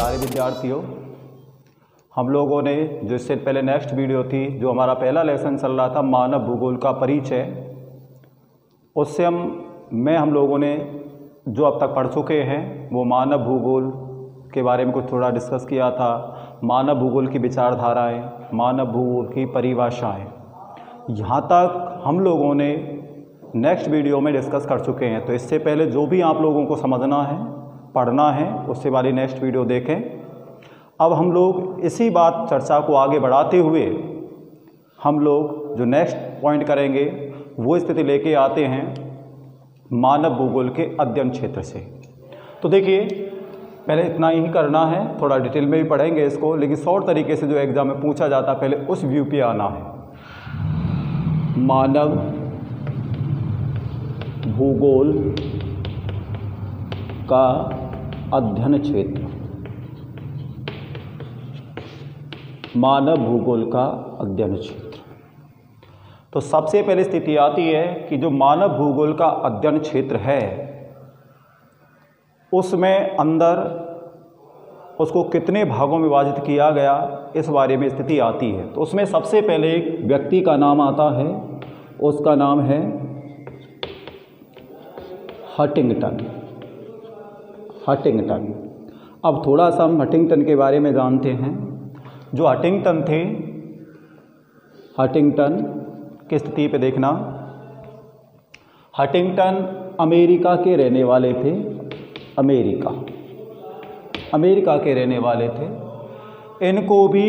प्यारे विद्यार्थियों, हम लोगों ने जो इससे पहले नेक्स्ट वीडियो थी, जो हमारा पहला लेसन चल रहा था मानव भूगोल का परिचय, उससे हम लोगों ने जो अब तक पढ़ चुके हैं वो मानव भूगोल के बारे में कुछ थोड़ा डिस्कस किया था। मानव भूगोल की विचारधाराएं, मानव भूगोल की परिभाषाएं, यहाँ तक हम लोगों ने नेक्स्ट वीडियो में डिस्कस कर चुके हैं। तो इससे पहले जो भी आप लोगों को समझना है, पढ़ना है, उससे वाली नेक्स्ट वीडियो देखें। अब हम लोग इसी बात चर्चा को आगे बढ़ाते हुए हम लोग जो नेक्स्ट पॉइंट करेंगे वो स्थिति लेके आते हैं मानव भूगोल के अध्ययन क्षेत्र से। तो देखिए, पहले इतना ही करना है, थोड़ा डिटेल में भी पढ़ेंगे इसको, लेकिन शॉर्ट तरीके से जो एग्जाम में पूछा जाता है पहले उस व्यू पे आना है। मानव भूगोल का अध्ययन क्षेत्र, मानव भूगोल का अध्ययन क्षेत्र। तो सबसे पहले स्थिति आती है कि जो मानव भूगोल का अध्ययन क्षेत्र है उसमें अंदर उसको कितने भागों में विभाजित किया गया, इस बारे में स्थिति आती है। तो उसमें सबसे पहले एक व्यक्ति का नाम आता है, उसका नाम है हंटिंगटन। हंटिंगटन। अब थोड़ा सा हम हंटिंगटन के बारे में जानते हैं। जो हंटिंगटन थे, हंटिंगटन की स्थिति पे देखना, हंटिंगटन अमेरिका के रहने वाले थे। अमेरिका के रहने वाले थे। इनको भी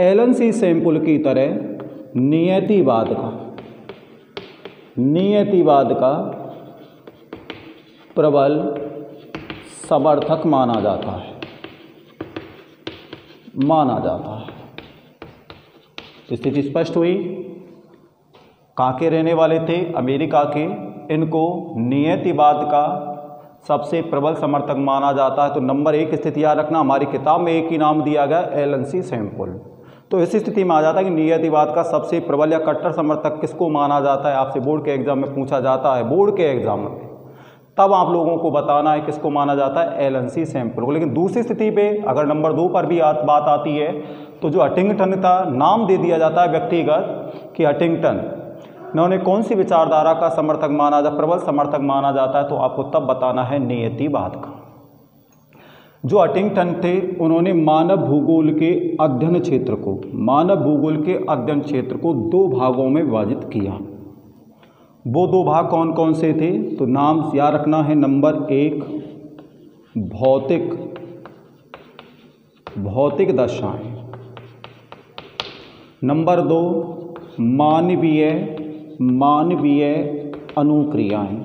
एलन सी सैंपल की तरह नियतिवाद का प्रबल समर्थक माना जाता है। स्थिति स्पष्ट हुई। कहाँ के रहने वाले थे? अमेरिका के। इनको नियतिवाद का सबसे प्रबल समर्थक माना जाता है। तो नंबर 1 स्थिति याद रखना, हमारी किताब में एक ही नाम दिया गया, एलन सी सैंपल। तो इस स्थिति में आ जाता है कि नियतिवाद का सबसे प्रबल या कट्टर समर्थक किसको माना जाता है। आपसे बोर्ड के एग्जाम में पूछा जाता है, बोर्ड के एग्जाम में, तब आप लोगों को बताना है किसको माना जाता है, एलन सी सैंपल को। लेकिन दूसरी स्थिति पे अगर नंबर 2 पर भी बात आती है तो जो हंटिंगटन का नाम दे दिया जाता है व्यक्तिगत कि हंटिंगटन, इन्होंने कौन सी विचारधारा का समर्थक माना जाता, प्रबल समर्थक माना जाता है, तो आपको तब बताना है नियतिवाद का। जो हंटिंगटन थे उन्होंने मानव भूगोल के अध्ययन क्षेत्र को 2 भागों में विभाजित किया। वो 2 भाग कौन कौन से थे? तो नाम याद रखना है। नंबर 1 भौतिक दशाएं, नंबर 2 मानवीय अनुक्रियाएं।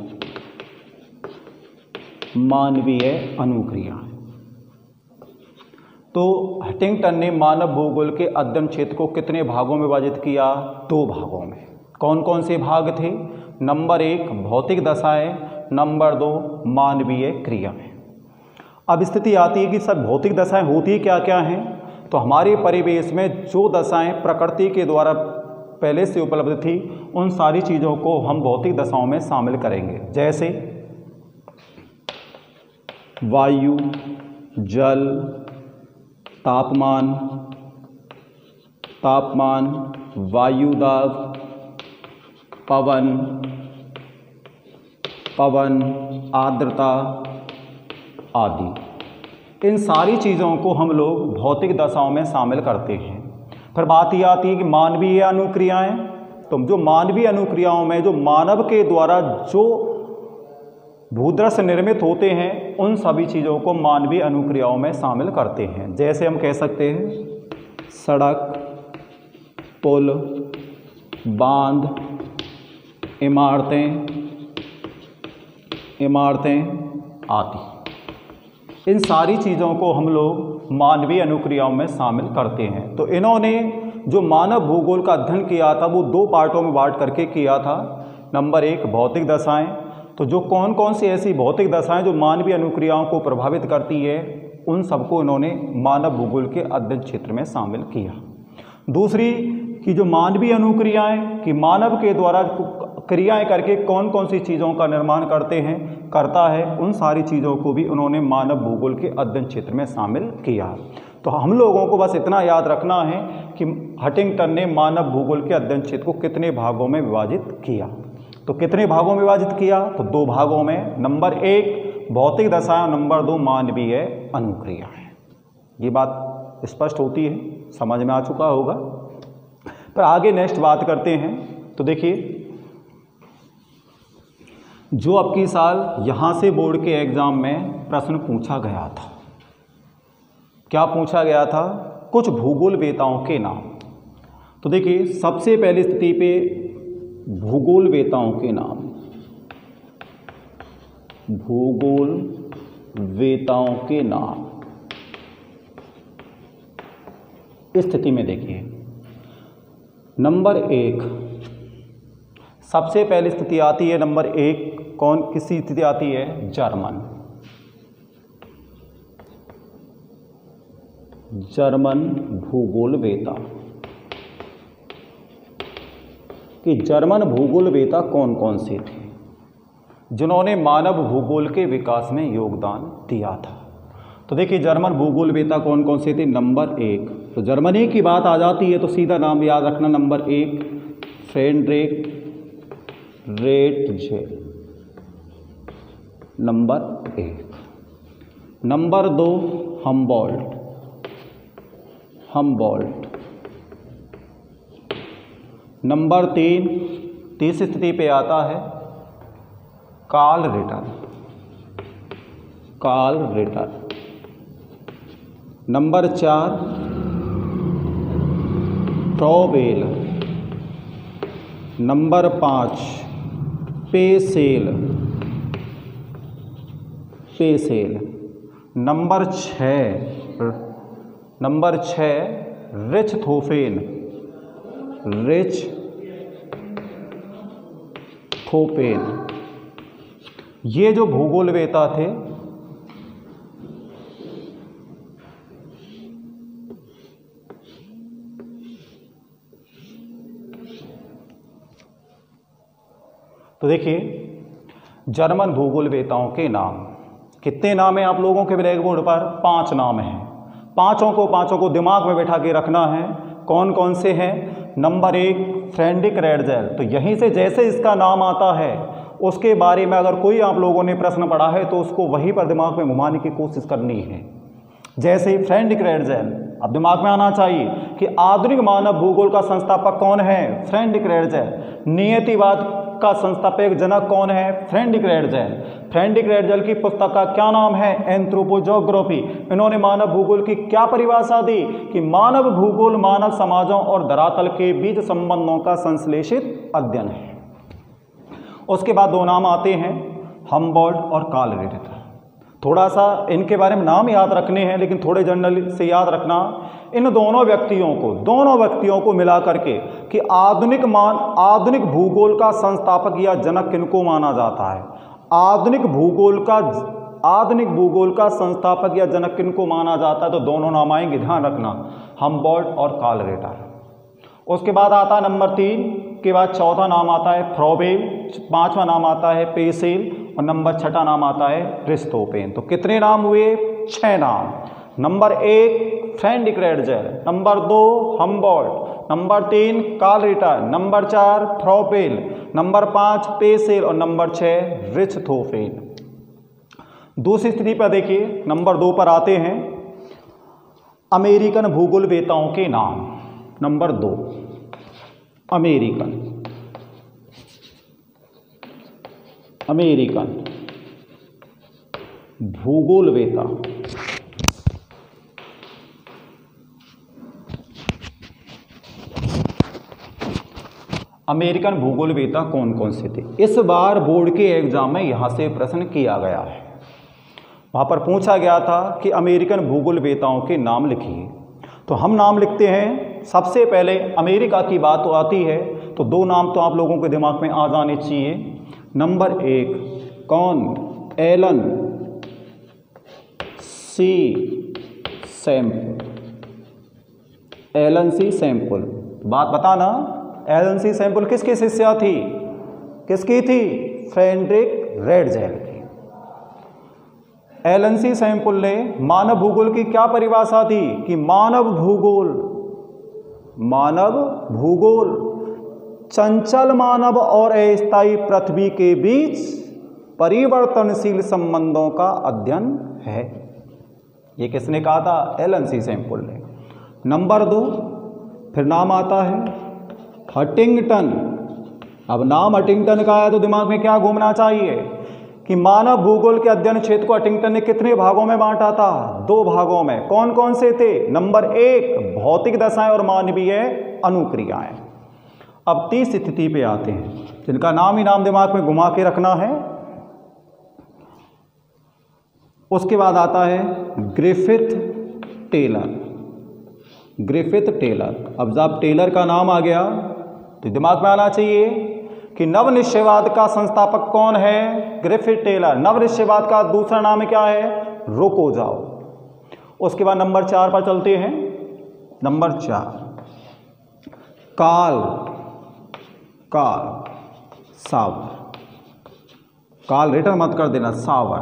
तो हंटिंगटन ने मानव भूगोल के अध्ययन क्षेत्र को कितने भागों में विभाजित किया? 2 भागों में। कौन कौन से भाग थे? नंबर 1 भौतिक दशाएं, नंबर 2 मानवीय क्रियाएं। अब स्थिति आती है कि सर भौतिक दशाएं होती क्या क्या हैं? तो हमारे परिवेश में जो दशाएं प्रकृति के द्वारा पहले से उपलब्ध थी उन सारी चीज़ों को हम भौतिक दशाओं में शामिल करेंगे। जैसे वायु, जल, तापमान, वायु दाब, पवन, आर्द्रता आदि। इन सारी चीज़ों को हम लोग भौतिक दशाओं में शामिल करते हैं। फिर बात ये आती है कि मानवीय अनुक्रियाएं। तो जो मानवीय अनुक्रियाओं में जो मानव के द्वारा जो भूदृश्य निर्मित होते हैं उन सभी चीज़ों को मानवीय अनुक्रियाओं में शामिल करते हैं। जैसे हम कह सकते हैं सड़क, पुल, बांध, इमारतें आदि। इन सारी चीज़ों को हम लोग मानवीय अनुक्रियाओं में शामिल करते हैं। तो इन्होंने जो मानव भूगोल का अध्ययन किया था वो 2 पार्टों में बांट करके किया था। नंबर 1 भौतिक दशाएं। तो जो कौन कौन सी ऐसी भौतिक दशाएं जो मानवीय अनुक्रियाओं को प्रभावित करती है उन सबको इन्होंने मानव भूगोल के अध्ययन क्षेत्र में शामिल किया। दूसरी कि जो मानवीय अनुक्रियाएं कि मानव के द्वारा क्रियाएं करके कौन कौन सी चीज़ों का निर्माण करता है, उन सारी चीज़ों को भी उन्होंने मानव भूगोल के अध्ययन क्षेत्र में शामिल किया। तो हम लोगों को बस इतना याद रखना है कि हंटिंगटन ने मानव भूगोल के अध्ययन क्षेत्र को कितने भागों में विभाजित किया। तो कितने भागों में विभाजित किया? तो 2 भागों में। नंबर 1 भौतिक दशाएं, नंबर 2 मानवीय अनुक्रियाएं। ये बात स्पष्ट होती है, समझ में आ चुका होगा। पर आगे नेक्स्ट बात करते हैं। तो देखिए, जो अब की साल यहाँ से बोर्ड के एग्जाम में प्रश्न पूछा गया था, क्या पूछा गया था? कुछ भूगोलवेताओं के नाम। तो देखिए, सबसे पहली स्थिति पे भूगोलवेताओं के नाम, भूगोलवेताओं के नाम। इस स्थिति में देखिए, नंबर 1 सबसे पहली स्थिति आती है। नंबर 1 किसकी स्थिति आती है? जर्मन भूगोलवेता। कि जर्मन भूगोलवेता कौन कौन से थे जिन्होंने मानव भूगोल के विकास में योगदान दिया था? तो देखिए, जर्मन भूगोलवेता कौन कौन से थे? नंबर 1, तो जर्मनी की बात आ जाती है तो सीधा नाम याद रखना। Number 1 Friedrich Ratzel, number 1। Number 2 Humboldt. Number 3 तीसरी स्थिति पे आता है Carl Ritter. Number 4 Froebel. Number 5 Peschel. Number 6 Richthofen. ये जो भूगोलवेता थे, तो देखिए, जर्मन भूगोलवेताओं के नाम कितने नाम हैं आप लोगों के ब्लैक बोर्ड पर? 5 नाम हैं। पांचों को दिमाग में बैठा के रखना है। कौन कौन से हैं? Number 1 Friedrich Ratzel. तो यहीं से जैसे इसका नाम आता है उसके बारे में अगर कोई आप लोगों ने प्रश्न पढ़ा है तो उसको वहीं पर दिमाग में घुमाने की कोशिश करनी है। जैसे ही फ्रेडरिक रेटजे, अब दिमाग में आना चाहिए कि आधुनिक मानव भूगोल का संस्थापक कौन है? फ्रेडरिक रेटजे। नियतिवाद का संस्थापक जनक कौन है? फ्रेडरिक रेटजे। फ्रेडरिक रेटजे की पुस्तक का क्या नाम है? एंथ्रोपोजोग्राफी। इन्होंने मानव भूगोल की क्या परिभाषा दी कि मानव भूगोल मानव समाजों और धरातल के बीच संबंधों का संश्लेषित अध्ययन है। उसके बाद 2 नाम आते हैं, हम्बोल्ट और कार्ल रिटर। थोड़ा सा इनके बारे में नाम याद रखने हैं, लेकिन थोड़े जनरल से याद रखना। इन दोनों व्यक्तियों को मिला करके कि आधुनिक भूगोल का संस्थापक या जनक किनको माना जाता है? आधुनिक भूगोल का संस्थापक या जनक किनको माना जाता है? तो दोनों नाम आएंगे, ध्यान रखना, हम्बोल्ट और कार्ल रिटर। उसके बाद आता है नंबर 3 के बाद 4था नाम आता है फ्रॉबेल, 5वां नाम आता है पेसेल और नंबर 6ठा नाम आता है रिचथोफेन। तो कितने नाम हुए? 6 नाम। Number 1 Friedrich Ratzel, number 2 Humboldt, number 3 Carl Ritter, number 4 Froebel, number 5 Peschel और नंबर 6 रिचथोफेन। दूसरी स्थिति पर देखिए, नंबर 2 पर आते हैं अमेरिकन भूगोलवेताओं के नाम। नंबर 2 अमेरिकन भूगोलवेता। अमेरिकन भूगोलवेता कौन कौन से थे? इस बार बोर्ड के एग्जाम में यहां से प्रश्न किया गया है। वहां पर पूछा गया था कि अमेरिकन भूगोलवेताओं के नाम लिखिए। तो हम नाम लिखते हैं। सबसे पहले अमेरिका की बात तो आती है तो 2 नाम तो आप लोगों के दिमाग में आ जाने चाहिए। नंबर 1 कौन? एलन सी सैंपल। बात बताना, एलन सी सैंपल किसकी शिष्या थी? किसकी थी? फ्रेडरिक रेडजेल की। एलन सैंपुल ने मानव भूगोल की क्या परिभाषा दी कि मानव भूगोल चंचल मानव और अस्थायी पृथ्वी के बीच परिवर्तनशील संबंधों का अध्ययन है। ये किसने कहा था? एलन सैंपुल ने। नंबर 2, फिर नाम आता है हंटिंगटन। अब नाम हंटिंगटन का है तो दिमाग में क्या घूमना चाहिए कि मानव भूगोल के अध्ययन क्षेत्र को हंटिंगटन ने कितने भागों में बांटा था? 2 भागों में। कौन कौन से थे? नंबर 1 भौतिक दशाएं और मानवीय अनुक्रियाएं। अब 30 स्थिति पे आते हैं जिनका नाम ही नाम दिमाग में घुमा के रखना है। उसके बाद आता है ग्रिफिथ टेलर। अब जब टेलर का नाम आ गया तो दिमाग में आना चाहिए कि नवनिश्चयवाद का संस्थापक कौन है? Griffith Taylor. नवनिश्चयवाद का दूसरा नाम क्या है? रोको जाओ। उसके बाद नंबर 4 पर चलते हैं। नंबर 4 कार्ल सावर। कार्ल रिटर्न मत कर देना, सावर।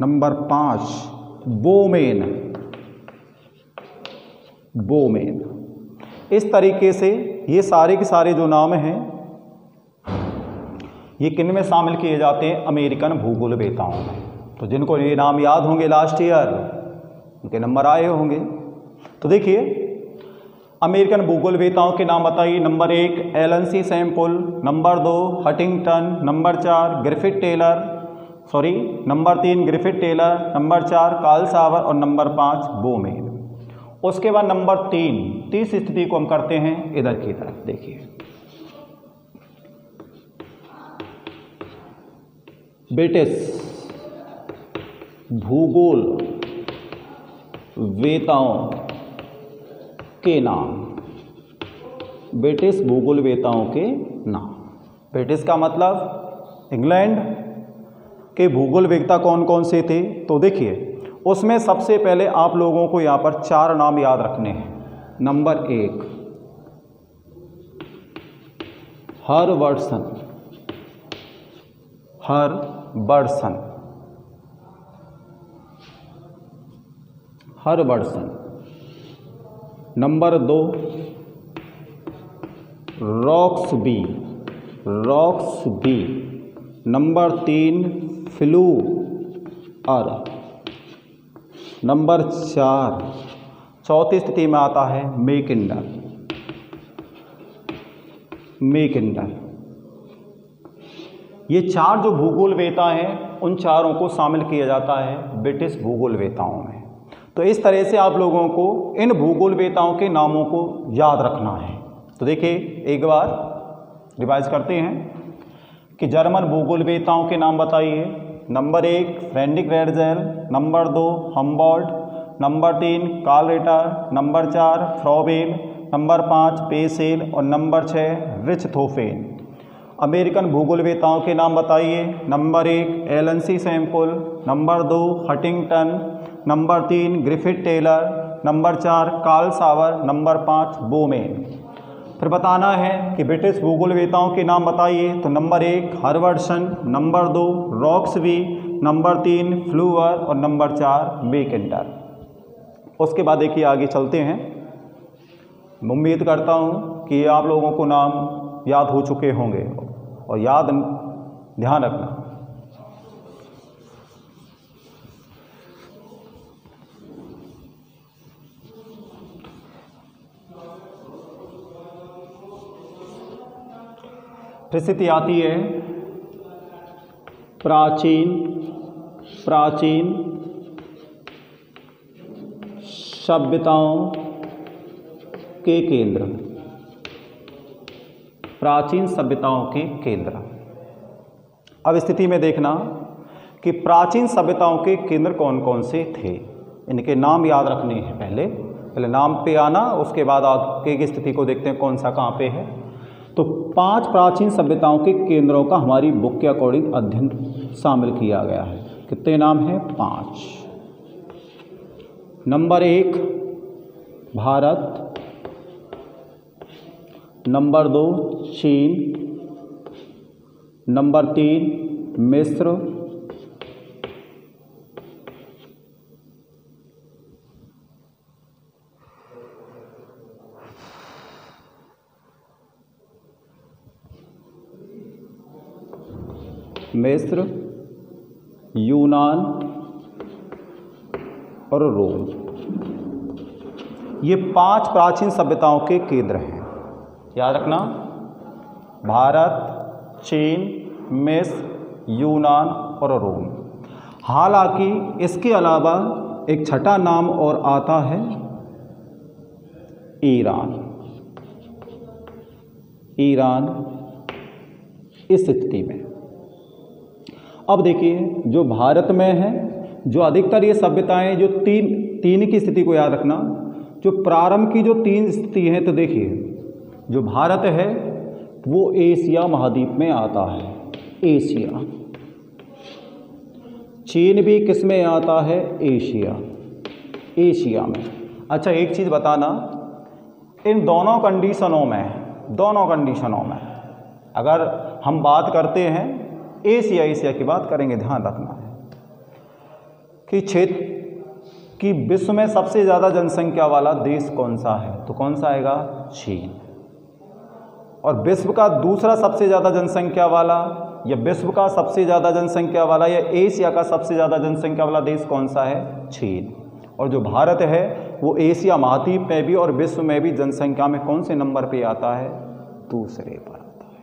नंबर 5 बोमेन। इस तरीके से ये सारे के सारे जो नाम हैं ये किन में शामिल किए जाते हैं? अमेरिकन भूगोलवेताओं में। तो जिनको ये नाम याद होंगे लास्ट ईयर उनके नंबर आए होंगे। तो देखिए अमेरिकन भूगोलवेताओं के नाम बताइए। Number 1 Ellen Semple, number 2 Huntington, number 4 number 3 Griffith Taylor, number 4 Carl Sauer और नंबर 5 बोमेन। उसके बाद नंबर 30 स्थिति को हम करते हैं इधर की तरफ। देखिए ब्रिटिश भूगोल वेताओं के नाम। ब्रिटिश भूगोल वेताओं के नाम। ब्रिटिश का मतलब इंग्लैंड के भूगोल वेता कौन कौन से थे? तो देखिए उसमें सबसे पहले आप लोगों को यहाँ पर 4 नाम याद रखने हैं। नंबर 1 हरवर्डसन। नंबर 2 रॉक्सबी। नंबर 3 फ्लूअर। नंबर 4 चौथी स्थिति में आता है मैकिंडर। ये 4 जो भूगोल वेता हैं उन चारों को शामिल किया जाता है ब्रिटिश भूगोल वेताओं में। तो इस तरह से आप लोगों को इन भूगोल वेताओं के नामों को याद रखना है। तो देखिए एक बार रिवाइज करते हैं कि जर्मन भूगोल वेताओं के नाम बताइए। Number 1 Friedrich Ratzel, number 2 Humboldt, number 3 Carl Ritter, number 4 Froebel, number 5 Peschel और नंबर 6 रिचथोफेन। अमेरिकन भूगोलवेताओं के नाम बताइए। Number 1 Ellen Semple, number 2 Huntington, number 3 Griffith Taylor, number 4 Carl Sauer, number 5 Bowman. फिर बताना है कि ब्रिटिश भूगोलवेताओं के नाम बताइए। तो नंबर 1 हरवर्डसन, नंबर 2 रॉक्सबी, नंबर 3 फ्लूअर और नंबर 4 मैकिंडर। उसके बाद देखिए आगे चलते हैं। उम्मीद करता हूँ कि आप लोगों को नाम याद हो चुके होंगे और याद ध्यान रखना। फिर स्थिति आती है प्राचीन सभ्यताओं के केंद्र। प्राचीन सभ्यताओं के केंद्र। अब स्थिति में देखना कि प्राचीन सभ्यताओं के केंद्र कौन कौन से थे, इनके नाम याद रखने हैं। पहले नाम पे आना, उसके बाद आगे की स्थिति को देखते हैं कौन सा कहाँ पे है। तो 5 प्राचीन सभ्यताओं के केंद्रों का हमारी बुक के अकॉर्डिंग अध्ययन शामिल किया गया है। कितने नाम हैं? 5। नंबर 1 भारत, नंबर 2 चीन, नंबर 3 मिस्र, मिस्र, यूनान और रोम। ये 5 प्राचीन सभ्यताओं के केंद्र हैं। याद रखना, भारत, चीन, मिस्र, यूनान और रोम। हालांकि इसके अलावा एक छठा नाम और आता है ईरान। ईरान इस स्थिति में। अब देखिए, जो भारत में है, जो अधिकतर ये सभ्यताएं जो तीन की स्थिति को याद रखना, जो प्रारंभ की जो 3 स्थिति हैं, तो देखिए जो भारत है वो एशिया महाद्वीप में आता है, एशिया। चीन भी किस में आता है? एशिया, एशिया में। अच्छा, एक चीज़ बताना, इन दोनों कंडीशनों में अगर हम बात करते हैं एशिया की बात करेंगे, ध्यान रखना है कि कि विश्व में सबसे ज़्यादा जनसंख्या वाला देश कौन सा है? तो कौन सा आएगा? चीन। और विश्व का दूसरा सबसे ज़्यादा जनसंख्या वाला, या विश्व का सबसे ज़्यादा जनसंख्या वाला, या एशिया का सबसे ज़्यादा जनसंख्या वाला देश कौन सा है? चीन। और जो भारत है वो एशिया महाद्वीप में भी और विश्व में भी जनसंख्या में कौन से नंबर पे आता है? दूसरे पर आता है।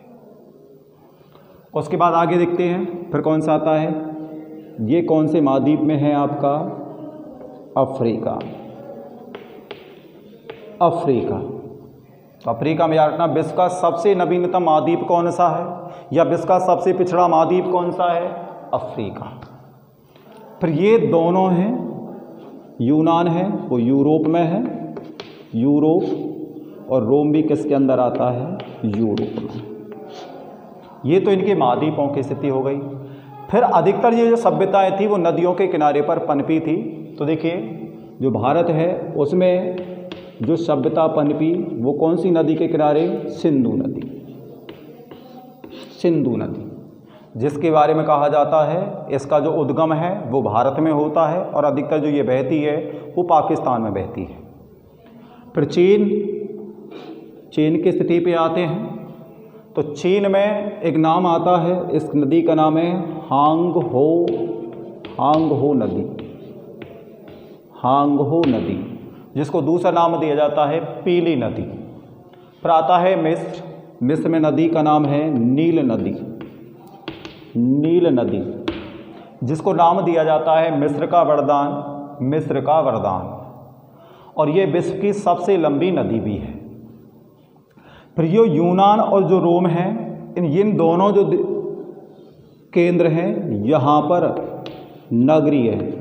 उसके बाद आगे देखते हैं फिर कौन सा आता है। ये कौन से महाद्वीप में है आपका? अफ्रीका। अफ्रीका, तो अफ्रीका में याद रखना, विश्व का सबसे नवीनतम महाद्वीप कौन सा है, या विश्व का सबसे पिछड़ा महाद्वीप कौन सा है? अफ्रीका। फिर ये दोनों हैं, यूनान है वो यूरोप में है, यूरोप, और रोम भी किसके अंदर आता है? यूरोप में। ये तो इनके महाद्वीपों की स्थिति हो गई। फिर अधिकतर ये जो सभ्यताएं थी वो नदियों के किनारे पर पनपी थी। तो देखिए, जो भारत है उसमें जो सभ्यता पनपी वो कौन सी नदी के किनारे? सिंधु नदी। सिंधु नदी, जिसके बारे में कहा जाता है इसका जो उद्गम है वो भारत में होता है, और अधिकतर जो ये बहती है वो पाकिस्तान में बहती है। फिर चीन की स्थिति पे आते हैं। तो चीन में एक नाम आता है, इस नदी का नाम है हांगहो नदी। हांगहो नदी, जिसको दूसरा नाम दिया जाता है पीली नदी। फिर आता है मिस्र। मिस्र में नदी का नाम है नील नदी। नील नदी, जिसको नाम दिया जाता है मिस्र का वरदान। मिस्र का वरदान, और ये विश्व की सबसे लंबी नदी भी है। फिर ये यूनान और जो रोम है, इन दोनों जो केंद्र हैं, यहाँ पर नगरीय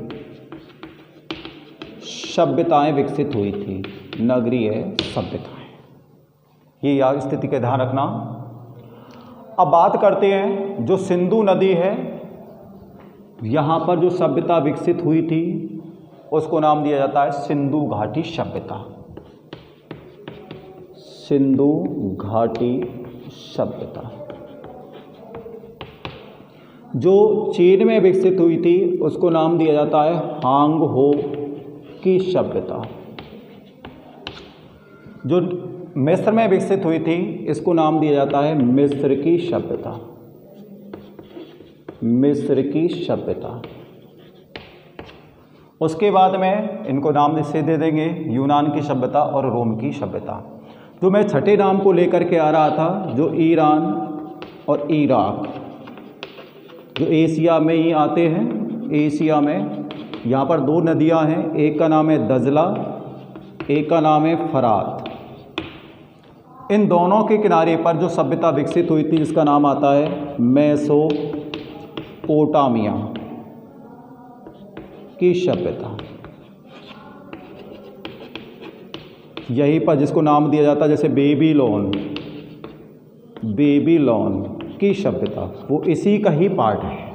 सभ्यताएं विकसित हुई थी। नगरीय सभ्यताएं, ये याद स्थिति का ध्यान रखना। अब बात करते हैं जो सिंधु नदी है, यहाँ पर जो सभ्यता विकसित हुई थी उसको नाम दिया जाता है सिंधु घाटी सभ्यता। सिंधु घाटी सभ्यता, जो चीन में विकसित हुई थी उसको नाम दिया जाता है हांगहो की सभ्यता। जो मिस्र में विकसित हुई थी इसको नाम दिया जाता है मिस्र की सभ्यता। मिस्र की सभ्यता। उसके बाद में इनको नाम से दे देंगे यूनान की सभ्यता और रोम की सभ्यता। जो मैं छठे नाम को लेकर के आ रहा था, जो ईरान और इराक, जो एशिया में ही आते हैं। एशिया में यहाँ पर 2 नदियाँ हैं, एक का नाम है दजला, एक का नाम है फरात। इन दोनों के किनारे पर जो सभ्यता विकसित हुई थी जिसका नाम आता है मेसोपोटामिया की सभ्यता। यहीं पर जिसको नाम दिया जाता है जैसे बेबीलोन की सभ्यता, वो इसी का ही पार्ट है।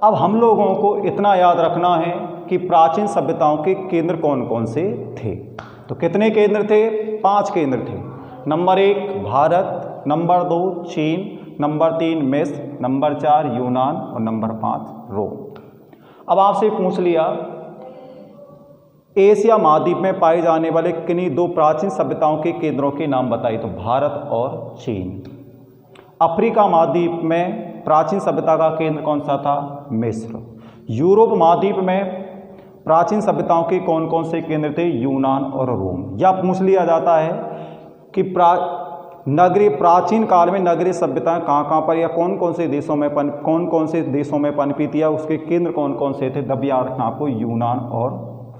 अब हम लोगों को इतना याद रखना है कि प्राचीन सभ्यताओं के केंद्र कौन कौन से थे। तो कितने केंद्र थे? 5 केंद्र थे। नंबर 1 भारत, नंबर 2 चीन, नंबर 3 मिस्र, नंबर 4 यूनान और नंबर 5 रोम। अब आपसे पूछ लिया एशिया महाद्वीप में पाए जाने वाले किन्हीं दो प्राचीन सभ्यताओं के केंद्रों के नाम बताइए, तो भारत और चीन। अफ्रीका महाद्वीप में प्राचीन सभ्यता का केंद्र कौन सा था? मिस्र। यूरोप महाद्वीप में प्राचीन सभ्यताओं के कौन कौन से केंद्र थे? यूनान और रोम। या पूछ लिया जाता है कि प्राचीन काल में नगरीय सभ्यताएं कहाँ पर या कौन कौन से देशों में पनपी थी या उसके केंद्र कौन कौन से थे? तब याद रखना आपको युनान और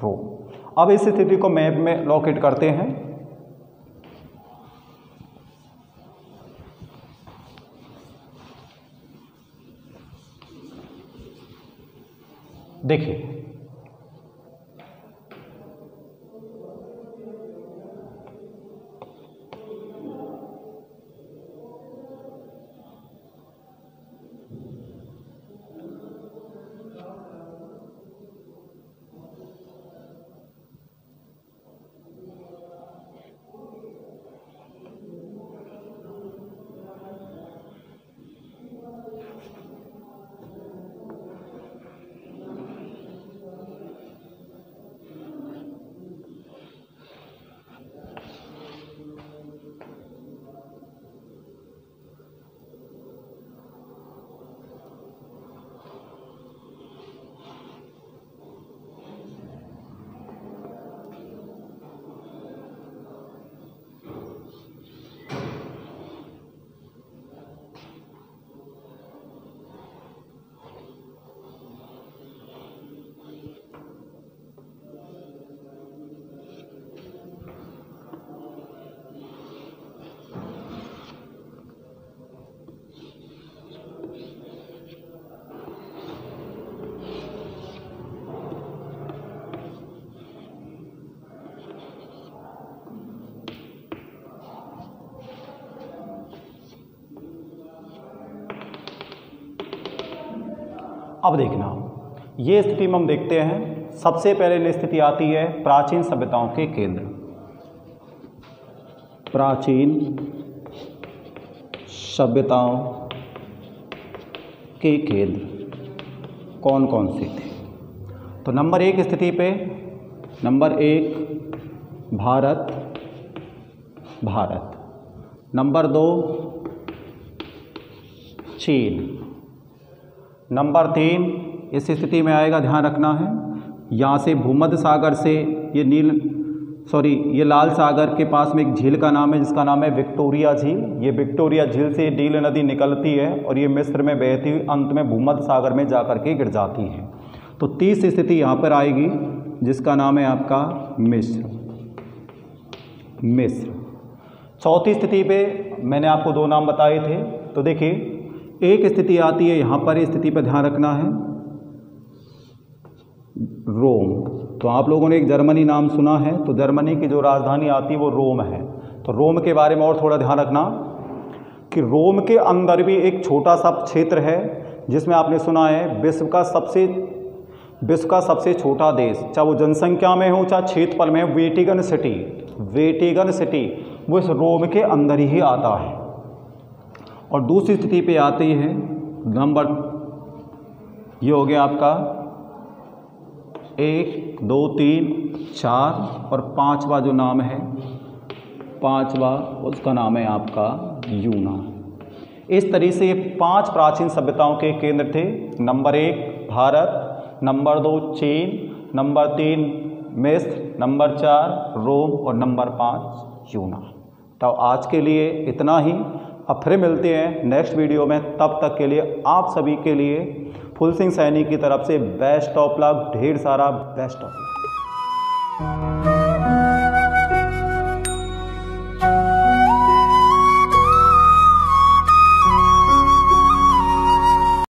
रोम। अब इस स्थिति को मैप में लोकेट करते हैं। देखिए अब देखना ये स्थिति में हम देखते हैं। सबसे पहले स्थिति आती है प्राचीन सभ्यताओं के केंद्र। प्राचीन सभ्यताओं के केंद्र कौन कौन से थे? तो नंबर 1 स्थिति पे नंबर 1 भारत, नंबर 2 चीन, नंबर 3 इस स्थिति में आएगा, ध्यान रखना है, यहाँ से भूमध्य सागर से ये लाल सागर के पास में एक झील का नाम है जिसका नाम है विक्टोरिया झील। ये विक्टोरिया झील से नील नदी निकलती है और ये मिस्र में बहती हुई अंत में भूमध्य सागर में जाकर के गिर जाती है। तो 30 स्थिति यहाँ पर आएगी जिसका नाम है आपका मिस्र। चौथी स्थिति पे मैंने आपको 2 नाम बताए थे। तो देखिए एक स्थिति आती है यहाँ पर, इस स्थिति पर ध्यान रखना है, रोम। तो आप लोगों ने एक जर्मनी नाम सुना है, तो जर्मनी की जो राजधानी आती है वो रोम है। तो रोम के बारे में और थोड़ा ध्यान रखना कि रोम के अंदर भी एक छोटा सा क्षेत्र है जिसमें आपने सुना है विश्व का सबसे छोटा देश, चाहे वो जनसंख्या में हो चाहे क्षेत्रफल में, वेटिकन सिटी वो इस रोम के अंदर ही आता है। और दूसरी स्थिति पे आती है नंबर, ये हो गया आपका 1 2 3 4 और 5वां जो नाम है, 5वां उसका नाम है आपका यूनान। इस तरीके से ये 5 प्राचीन सभ्यताओं के केंद्र थे। नंबर 1 भारत, नंबर 2 चीन, नंबर 3 मिस्र, नंबर 4 रोम और नंबर 5 यूनान। तो आज के लिए इतना ही। अब फिर मिलते हैं नेक्स्ट वीडियो में। तब तक के लिए आप सभी के लिए फुल सिंह सैनी की तरफ से बेस्ट ऑफ लक, ढेर सारा बेस्ट ऑफ लक।